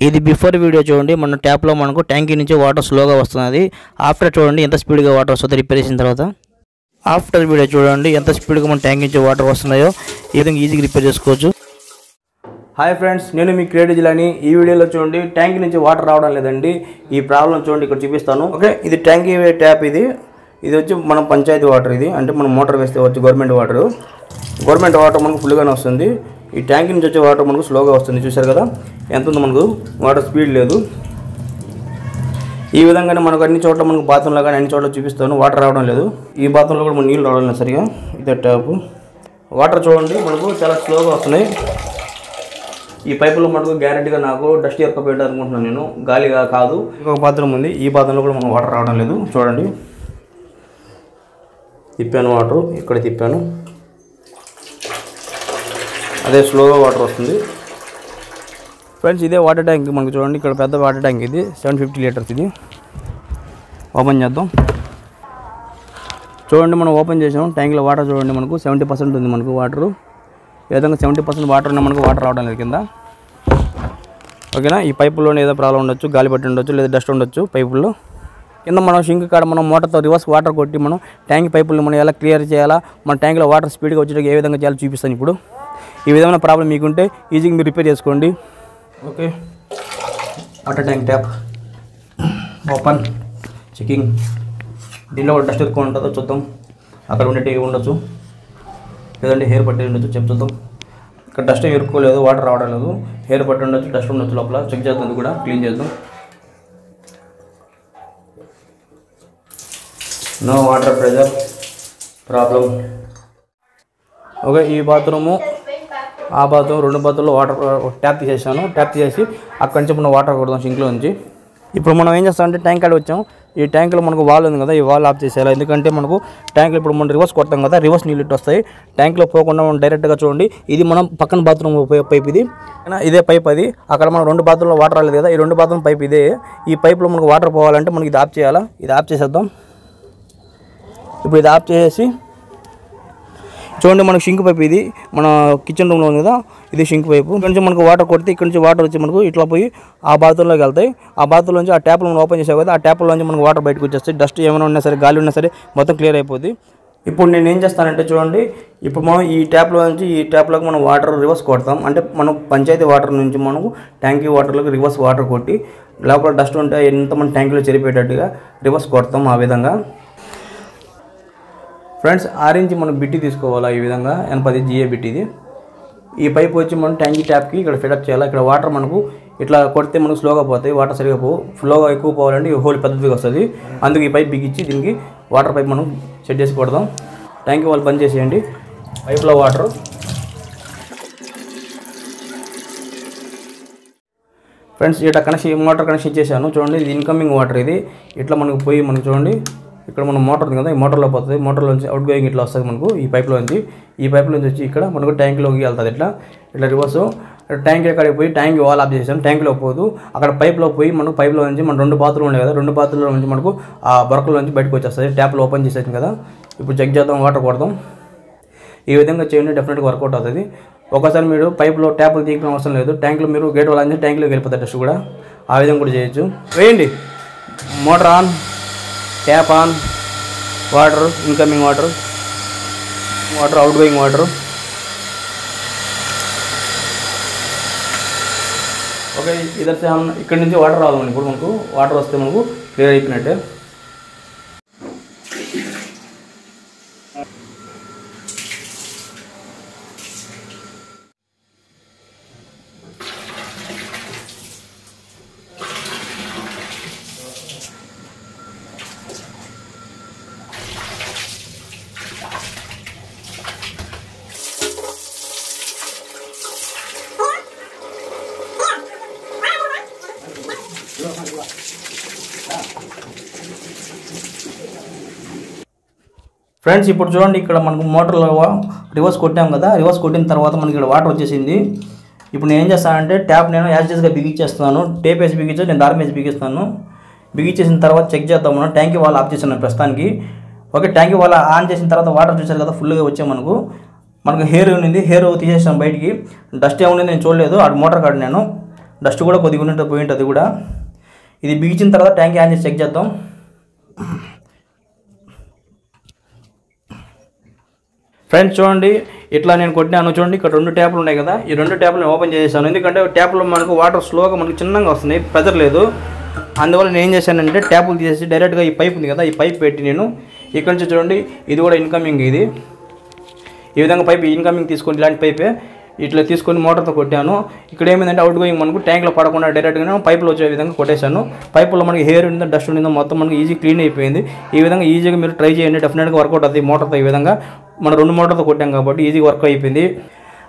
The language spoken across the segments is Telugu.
ఇది బిఫోర్ వీడియో చూడండి, మన ట్యాప్లో మనకు ట్యాంకీ నుంచి వాటర్ స్లోగా వస్తున్నది. ఆఫ్టర్ చూడండి ఎంత స్పీడ్గా వాటర్ వస్తుంది రిపేర్ చేసిన తర్వాత. ఆఫ్టర్ వీడియో చూడండి ఎంత స్పీడ్గా మన ట్యాంక్ నుంచి వాటర్ వస్తున్నాయో. ఈ విధంగా ఈజీగా రిపేర్ చేసుకోవచ్చు. హాయ్ ఫ్రెండ్స్, నేను మీ క్రియేటివ్ జిల్లాని. ఈ వీడియోలో చూడండి ట్యాంక్ నుంచి వాటర్ రావడం లేదండి. ఈ ప్రాబ్లం చూడండి ఇక్కడ చూపిస్తాను. ఓకే, ఇది ట్యాంకీ ట్యాప్. ఇది వచ్చి మనం పంచాయతీ వాటర్. ఇది అంటే మనం మోటార్ వేస్తే వచ్చి గవర్నమెంట్ వాటర్ మనకు ఫుల్గానే వస్తుంది. ఈ ట్యాంక్ నుంచి వచ్చే వాటర్ మనకు స్లోగా వస్తుంది. చూశారు కదా ఎంత ఉందో, మనకు వాటర్ స్పీడ్ లేదు. ఈ విధంగానే మనకు అన్ని చోట్ల మనకు బాత్రూంలో కానీ అన్ని చోట్ల చూపిస్తాను వాటర్ రావడం లేదు. ఈ బాత్రూంలో కూడా మనకు నీళ్ళు రావడం లేదు సరిగా. ఇదే ట్యాప్. వాటర్ చూడండి మనకు చాలా స్లోగా వస్తున్నాయి. ఈ పైపులో మనకు గ్యారెంటీగా నాకు డస్ట్ ఎక్కపోయాడు అనుకుంటున్నాను నేను, గాలిగా కాదు. ఇంకొక బాత్రూమ్ ఉంది, ఈ బాత్రూంలో కూడా మనకు వాటర్ రావడం లేదు. చూడండి తిప్పాను, వాటర్ ఇక్కడ తిప్పాను, అదే స్లోగా వాటర్ వస్తుంది. ఫ్రెండ్స్ ఇదే వాటర్ ట్యాంక్ మనకు చూడండి, ఇక్కడ పెద్ద వాటర్ ట్యాంక్. ఇది 750 లీటర్స్. ఇది ఓపెన్ చేద్దాం. చూడండి మనం ఓపెన్ చేసాం. ట్యాంక్లో వాటర్ చూడండి మనకు 70% ఉంది. మనకు వాటర్ ఈ విధంగా 70% వాటర్ ఉన్న మనకు వాటర్ రావడం లేదు కింద. ఓకేనా, ఈ పైపులోనే ఏదో ప్రాబ్లం ఉండొచ్చు, గాలి పట్టి ఉండొచ్చు, లేదా డస్ట్ ఉండొచ్చు పైపుల్లో. కింద మనం షింక్ కాడ మనం మోటార్తో రివర్స్ వాటర్ కొట్టి మనం ట్యాంక్ పైపుల్ని మనం ఎలా క్లియర్ చేయాలా, మన ట్యాంక్లో వాటర్ స్పీడ్గా వచ్చేటప్పుడు ఏ విధంగా చేయాలో చూపిస్తాను ఇప్పుడు. ఈ విధమైన ప్రాబ్లం మీకుంటే ఈజీగా మీరు రిపేర్ చేసుకోండి. Okay, water tank tap open, checking. దీనిలో కూడా డస్ట్ ఎక్కువ ఉంటుందో చూద్దాం. అక్కడ ఉండేవి ఉండొచ్చు, లేదంటే హెయిర్ పట్టి ఉండొచ్చు. చెప్తాం. ఇక్కడ డస్ట్ ఎరుకోలేదు, వాటర్ రావడం లేదు. హెయిర్ పట్టి ఉండొచ్చు, డస్ట్ ఉండొచ్చు లోపల. చెక్ చేద్దాం, కూడా క్లీన్ చేద్దాం. No water pressure problem. Okay, ఈ బాత్రూము ఆ బాత్రూమ్ 2 బాత్రూంలో వాటర్ ట్యాప్ తీసేసాను. ట్యాప్ తీసేసి అక్కడి నుంచి మనం వాటర్ కొడదాం సింక్లో నుంచి. ఇప్పుడు మనం ఏం చేస్తామంటే ట్యాంక్ కాడ వచ్చాం. ఈ ట్యాంక్లో మనకు వాల్ ఉంది కదా, ఈ వాల్ ఆఫ్ చేసేయాలి. ఎందుకంటే మనకు ట్యాంక్లో ఇప్పుడు మనం రివర్స్ కొడతాం కదా, రివర్స్ నీళ్ళు ఇటు వస్తాయి. ట్యాంక్లో పోకుండా మనం డైరెక్ట్గా చూడండి, ఇది మనం పక్కన బాత్రూమ్ పైప్. ఇది ఇదే పైప్. అది అక్కడ మనం 2 బాత్రూంలో వాటర్ రాలేదు కదా, ఈ 2 బాత్రూమ్ పైప్ ఇదే. ఈ పైప్లో మనకు వాటర్ పోవాలంటే మనకి ఇది ఆఫ్ చేయాలా. ఇది ఆఫ్ చేసేద్దాం. ఇప్పుడు ఇది ఆఫ్ చేసేసి చూడండి మనకు షింక్ పైప్. ఇది మన కిచెన్ రూమ్లో ఉంది కదా, ఇది షింక్ పైపు. ఇక్కడ నుంచి మనకు వాటర్ కొడితే ఇక్కడ నుంచి వాటర్ వచ్చి మనకు ఇట్లా పోయి ఆ బాత్రూంలోకి వెళ్తాయి. ఆ బాత్రూంలో నుంచి ఆ ట్యాప్లో మనం ఓపెన్ చేసాం కదా, ఆ ట్యాప్లో నుంచి మనకు వాటర్ బయటకు వచ్చేస్తాయి. డస్ట్ ఏమైనా ఉన్నా సరే, గాలి ఉన్నా సరే మొత్తం క్లియర్ అయిపోద్ది. ఇప్పుడు నేను ఏం చేస్తానంటే చూడండి, ఇప్పుడు మనం ఈ ట్యాప్లో నుంచి ఈ ట్యాప్లోకి మనం వాటర్ రివర్స్ కొడతాం. అంటే మనం పంచాయతీ వాటర్ నుంచి మనకు ట్యాంకీ వాటర్లోకి రివర్స్ వాటర్ కొట్టి లోపల డస్ట్ ఉంటే ఎంత మన ట్యాంకీలో చెరిపోయేటట్టుగా రివర్స్ కొడతాం. ఆ విధంగా ఫ్రెండ్స్ ఆరెంజ్ మనం బిట్టి తీసుకోవాలా. ఈ విధంగా 80 GA బిట్టి. ఇది ఈ పైప్ వచ్చి మనం ట్యాంకీ ట్యాప్కి ఇక్కడ ఫిటప్ చేయాలి. ఇక్కడ వాటర్ మనకు ఇట్లా కొడితే మనకు స్లోగా పోతాయి, వాటర్ సరిగా పోవు. ఫ్లోగా ఎక్కువ పోవాలంటే ఈ హోల్ పెద్దదిగా వస్తుంది. అందుకు ఈ పైప్ బిగించి దీనికి వాటర్ పైప్ మనం సెట్ చేసి కొడదాం. ట్యాంకీ వాళ్ళు బంద్ చేసేయండి. పైప్లో వాటర్ ఫ్రెండ్స్ ఇట్లా కనెక్షన్, మోటార్ కనెక్షన్ ఇచ్చేసాను. చూడండి ఇది ఇన్కమింగ్ వాటర్. ఇది ఇట్లా మనకు పోయి మనకు చూడండి ఇక్కడ మన మోటార్ ఉంది కదా, ఈ మోటార్లో పోతుంది. మోటార్లో నుంచి అవుట్ గోయింగ్ ఇట్లా వస్తుంది మనకు ఈ పైప్లో నుంచి. ఈ పైప్లో నుంచి వచ్చి ఇక్కడ మనకు ట్యాంక్లోకి వెళ్తుంది. ఇట్లా రివర్స్ ట్యాంక్ ఎక్కడికి పోయి ట్యాంక్ వాల్ ఆఫ్ చేసాం. ట్యాంక్లో పోదు, అక్కడ పైప్లో పోయి మనకు పైప్లో నుంచి మన 2 బాత్రూమ్లు ఉన్నాయి కదా, 2 బాత్రూమ్ల నుంచి మనకు ఆ బొరకలో నుంచి బయటకు వచ్చేస్తుంది. ట్యాప్లో ఓపెన్ చేసేసాం కదా, ఇప్పుడు చెక్ చేద్దాం, వాటర్ కొడదాం. ఈ విధంగా చేయండి, డెఫినెట్గా వర్కౌట్ అవుతుంది. ఒకసారి మీరు పైప్లో ట్యాప్లు తీయడం అవసరం లేదు. ట్యాంక్లో మీరు గేట్ వాళ్ళ నుంచి ట్యాంక్లోకి వెళ్ళిపోతారు డస్ట్ కూడా. ఆ విధంగా కూడా చేయొచ్చు. వేయండి, motor on, tap on, water incoming water, water out going water. Okay, either से हम ఇక్కడ నుంచి వాటర్ రావాలి. ఇప్పుడు మనకు వాటర్ వస్తే మనకు క్లియర్ అయిపోయినట్టే. ఫ్రెండ్స్ ఇప్పుడు చూడండి, ఇక్కడ మనకు మోటార్లో రివర్స్ కొట్టాం కదా, రివర్స్ కొట్టిన తర్వాత మనకి ఇక్కడ వాటర్ వచ్చేసింది. ఇప్పుడు నేను ఏం చేస్తానంటే ట్యాప్ నేను యాజ్గా బిగించేస్తున్నాను. టేప్ వేసి బిగించాను, నేను దారం వేసి బిగిస్తాను. బిగించేసిన తర్వాత చెక్ చేద్దాం. మనం ట్యాంకీ వాల్ ఆఫ్ చేసాను ప్రస్తుతానికి. ఓకే, ట్యాంకీ వాల్ ఆన్ చేసిన తర్వాత వాటర్ చూసారు కదా ఫుల్గా వచ్చాయి. మనకు హెయిర్ ఉంది, హెయిర్ తీసేసాను బయటికి. డస్ట్ ఏముంది నేను చూడలేదు, ఆ మోటార్ కాడ నేను డస్ట్ కూడా కొద్దిగా పోయి ఉంటుంది కూడా. ఇది బిగించిన తర్వాత ట్యాంక్ ఆన్ చేసి చెక్ చేద్దాం. ఫ్రెండ్స్ చూడండి, ఇట్లా నేను కొట్టినాను చూడండి. ఇక్కడ 2 ట్యాపులు ఉన్నాయి కదా, ఈ 2 ట్యాపులు నేను ఓపెన్ చేసేసాను. ఎందుకంటే ట్యాపులో మనకు వాటర్ స్లోగా మనకు చిన్నగా వస్తుంది, ప్రెజర్ లేదు. అందువల్ల నేను ఏం చేశానంటే ట్యాపులు తీసేసి డైరెక్ట్గా ఈ పైప్ ఉంది కదా, ఈ పైప్ పెట్టి నేను ఇక్కడ నుంచి చూడండి, ఇది కూడా ఇన్కమింగ్. ఇది ఈ విధంగా పైప్ ఇన్కమింగ్ తీసుకొని ఇలాంటి పైపే ఇట్లా తీసుకొని మోటార్తో కొట్టాను. ఇక్కడ ఏమైందంటే అవుట్ గోయింగ్ మనకు ట్యాంక్లో పడకుండా డైరెక్ట్గా పైపులో వచ్చే విధంగా కొట్టేశాను. పైపులో మనకి హెయిర్ ఉందో డస్ట్ ఉండిందో మొత్తం మనకి ఈజీ క్లీన్ అయిపోయింది. ఈ విధంగా ఈజీగా మీరు ట్రై చేయండి, డెఫినెట్గా వర్కౌట్ అవుతుంది మోటార్తో. ఈ విధంగా మనం 2 మోటార్తో కొట్టాం కాబట్టి ఈజీగా వర్క్ అయిపోయింది.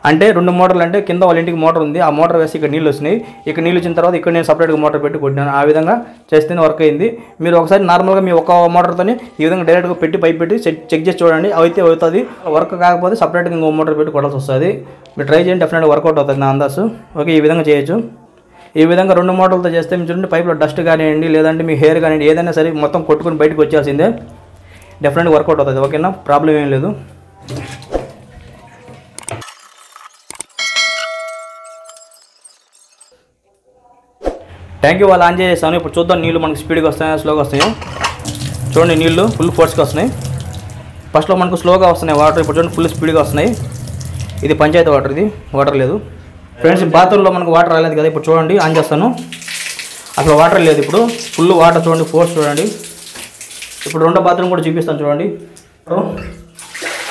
అంటే 2 మోటార్లు అంటే కింద వాళ్ళ ఇంటికి మోటార్ ఉంది, ఆ మోటార్ వేసి ఇక్కడ నీళ్ళు వచ్చినాయి. ఇక్కడ నీళ్ళు వచ్చిన తర్వాత ఇక్కడ నేను సపరేట్గా మోటార్ పెట్టి కొట్టినాను. ఆ విధంగా చేస్తేనే వర్క్ అయింది. మీరు ఒకసారి నార్మల్గా మీ ఒక మోటార్తోనే ఈ విధంగా డైరెక్ట్గా పెట్టి పైప్ పెట్టి చెక్ చేసి చూడండి, అయితే అవుతుంది. వర్క్ కాకపోతే సపరేట్గా ఇంకో మోటార్ పెట్టి కొట్టాల్సి వస్తుంది. మీరు ట్రై చేయండి, డెఫినెట్గా వర్కౌట్ అవుతుంది నా అందాసు. ఓకే, ఈ విధంగా చేయొచ్చు. ఈ విధంగా 2 మోటార్లతో చేస్తే మీరు చూడండి, పైప్లో డస్ట్ కానివ్వండి లేదంటే మీ హెయిర్ కానివ్వండి ఏదైనా సరే మొత్తం కొట్టుకొని బయటకు వచ్చేసిందే. డెఫినెట్గా వర్కౌట్ అవుతుంది. ఓకేనా, ప్రాబ్లం ఏం లేదు. ట్యాంక్ వాళ్ళు ఆన్ చేసేసాను. ఇప్పుడు చూద్దాం నీళ్ళు మనకు స్పీడ్గా వస్తాయా స్లోగా వస్తాయో. చూడండి, నీళ్ళు ఫుల్ ఫోర్స్గా వస్తున్నాయి. ఫస్ట్లో మనకు స్లోగా వస్తున్నాయి వాటర్, ఇప్పుడు చూడండి ఫుల్ స్పీడ్గా వస్తున్నాయి. ఇది పంచాయతీ వాటర్, ఇది వాటర్ లేదు. ఫ్రెండ్స్, బాత్రూంలో మనకు వాటర్ రాలేదు కదా, ఇప్పుడు చూడండి ఆన్ చేస్తాను. అసలు వాటర్ లేదు, ఇప్పుడు ఫుల్ వాటర్. చూడండి ఫోర్స్ చూడండి. ఇప్పుడు 2వ బాత్రూమ్ కూడా చూపిస్తాను చూడండి.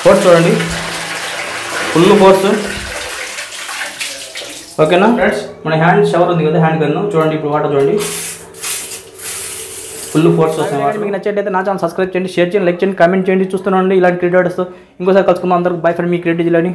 ఫోర్స్ చూడండి, ఫుల్ ఫోర్స్. ఓకేనా ఫ్రెండ్స్, మన హ్యాండ్ షవర్ ఉంది కదా, హ్యాండ్ గన్ను చూడండి. ఇప్పుడు వాటర్ చూడండి, ఫుల్ ఫోర్స్ వస్తాయి. మీకు నచ్చేటైతే నా ఛానల్ సబ్స్క్రైబ్ చేయండి, షేర్ చేయండి, లైక్ చేయండి, కామెంట్ చేయండి. చూస్తున్నాండి ఇలాంటి క్రియేటర్స్. ఇంకోసారి కలుసుకుందాం. అందరికి బై ఫ్రెండ్, మీ క్రియేటివ్ జిల్లాని.